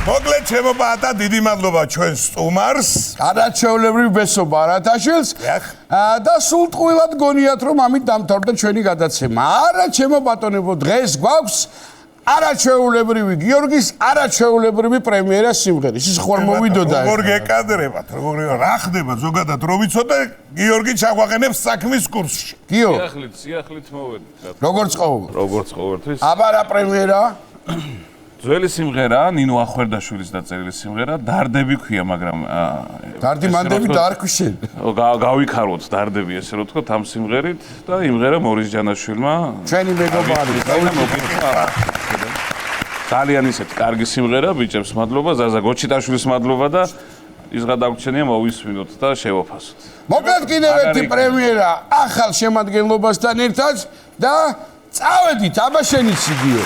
მოკლედ ჩემო პაატა დიდი მადლობა ჩვენ სტუმარს. არაჩვეულებრივი ბესობა არათაშვილს და სულ ტყუილად გონიათ რომ ამით დამთავრდა ჩვენი გადაცემა. არა ჩემო ბატონებო დღეს გვაქვს არაჩვეულებრივი გიორგის არაჩვეულებრივი პრემიერა სიმღერის. ის ხوار მოვიდოდა. როგორ გეკადრებათ, როგორ რა ხდება ზოგადად რომ ვიცოდე გიორგი ჩაგვაყენებს საქმის კურსში. გიო, სიახლით მოვედით. როგორც ყოველთვის. როგორც ყოველთვის. აბა რა პრემიერა? ძველი სიმღერა, ნინო ახვერდაშვილის დაწერილი სიმღერა, დარდები ქვია, მაგრამ დარდი მანდები დაარქვიშენ. გავიქაროთ დარდები, ესე რომ ვთქვათ, ამ სიმღერით და იმღერა მორის ჯანაშვილმა. ჩვენი მეგობარი. ძალიან ისეთ კარგი სიმღერა, ბიჭებს მადლობა, ზაზა გოჩიტაშვილის მადლობა და ისღა დაგვრჩენია მოვისმინოთ და შევაფასოთ. მოკლედ კიდევ ერთი პრემიერა ახალ შემადგენლობასთან ერთად და წავედით აბა შენიც იგიო.